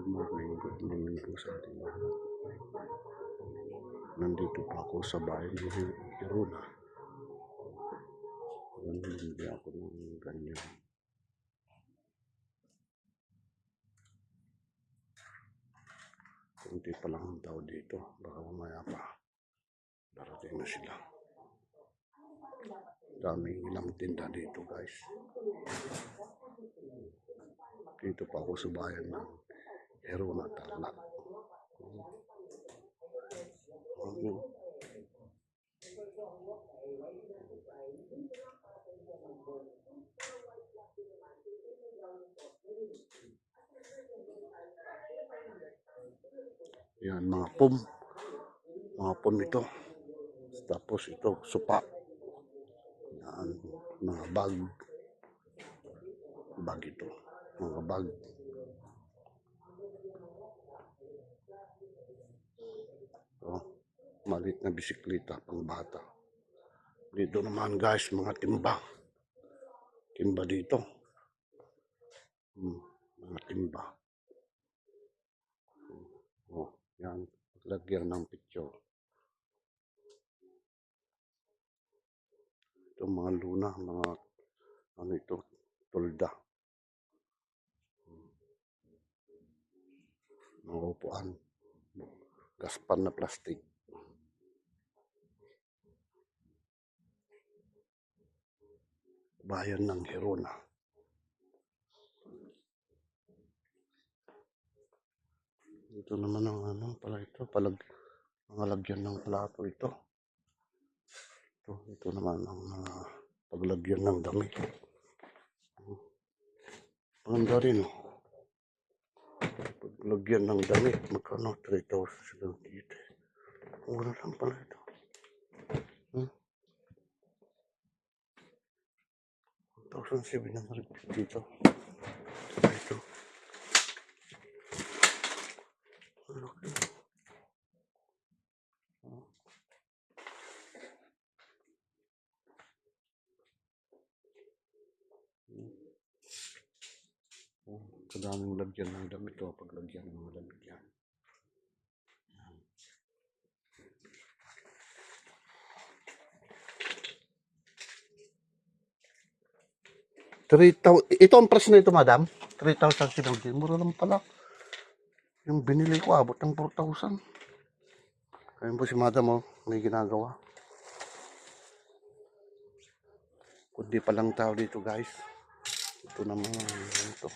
Good morning po sa ating lahat. Nandito pa ako sa bahay ni Hiruna. Hindi ako ng ganyan. Kunti pa lang ang tao dito. Baka mamaya pa darating na sila. Daming ilang tinda dito, guys. Dito pa ako sa bayan ng Hiruna, Tarlac. Yan, mga pom ito. Tapos ito, supa. Yan, mga bag ito. Mga bag. Oh, maliit na bisikleta pang bata. Dito naman, guys, mga timba. Timba dito. Mga timba. Oh, yan. Lagyan ng picture. Ito mga luna, mga ano ito, tulda. Mga upuan. Gaspar na plastic. Bayan ng Hiruna. Ito naman ang ano pala ito, mga lagyan ng plato ito. Ito naman ang mga paglagyan ng damit. Maganda rin, oh. Paglagyan ng damit, magkano? 3,000 dito. Mura lang pala ito. 1,700 dito. Ito. Kadaming lagyan ng damit o paglagyan ng mga damit yan. Ito ang price na ito, madam? 3,700. Mura lang pala. Yung binili ko, abot ng 4,000. Ayun po si madam, oh, may ginagawa. Kundi pa lang tao dito, guys. Ito naman, ito.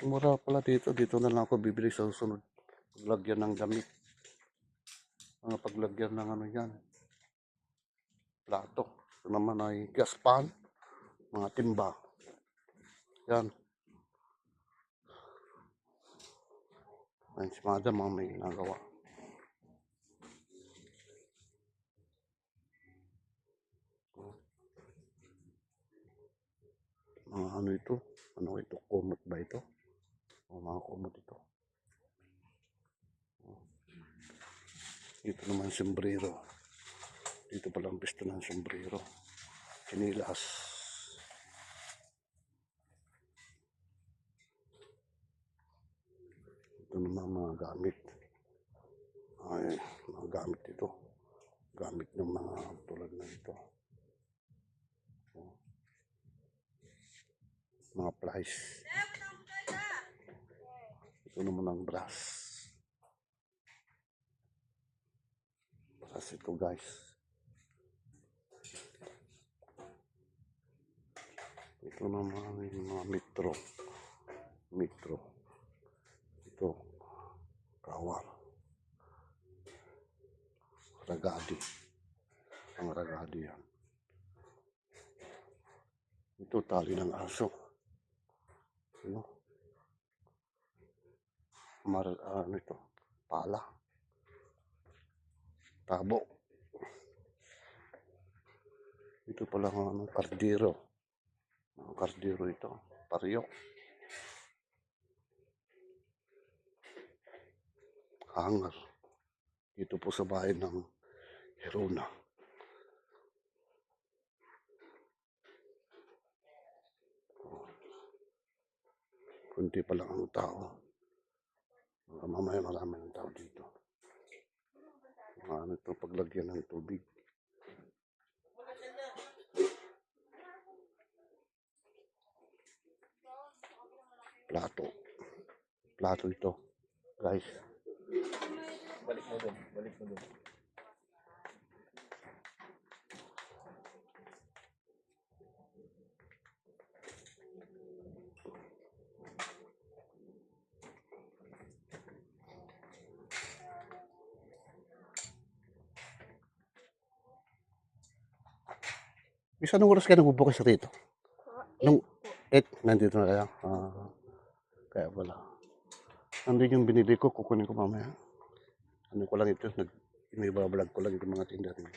Mura pala dito. Dito na lang ako bibili sa susunod. Paglagyan ng damit. Mga paglagyan ng ano yan. Plato. Ito naman ay gas pan. Mga timba. Yan. Ayun si madam, oh, may ginagawa. Mga ano ito? Ano ito? Kumot ba ito? O mga kumot ito. Dito naman sombrero. Dito palang pisto ng sombrero. Sinilas. Ito naman mga gamit. Ay, mga gamit ito. Gamit ng mga tulad na ito. Mga plies. Ito naman ang brass. Brass ito, guys. Ito naman yung mga metro. Ito, kawal. Ragadi. Ang ragadi yan. Ito, tali ng aso. Ano? Ano ito? Pala. Tabo. Ito pala ang kardero. Ang kardero ito. Paryok. Hanger. Dito po sa bahay ng Hiruna. Kunti pa lang ang tao. Mamaya marami ng tao dito. Ano itong paglagyan ng tubig. Plato. Plato ito, guys. Balik mo dun, balik mo dun. Isa anong oras ka nagbubukas rito? Nung 8, nandito na kaya? Kaya wala. Nandun yung binili ko, kukunin ko mamaya. Ano ko lang ito, inibablog ko lang itong mga tinda rin.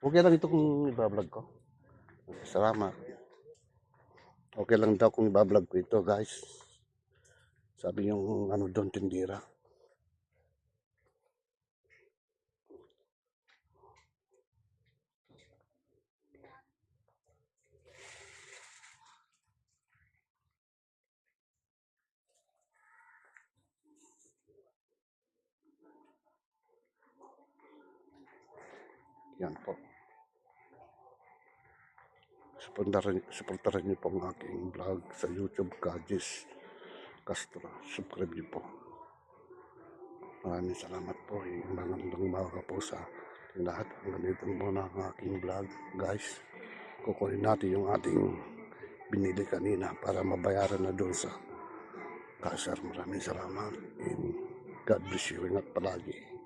Okay lang ito kung ibablog ko. Salamat. Okay lang daw kung ibablog ko ito, guys. Sabi yung ano doon, tindira. Yan po. Supportaran niyo po ang aking vlog sa YouTube, Kajis Castro. Subscribe niyo po. Maraming salamat po. Magandang umaga po sa lahat. Hanggang dito muna ang aking vlog, guys. Kukunin natin yung ating binili kanina para mabayaran na doon sa kasar. Maraming salamat. And God bless you. Ingat palagi.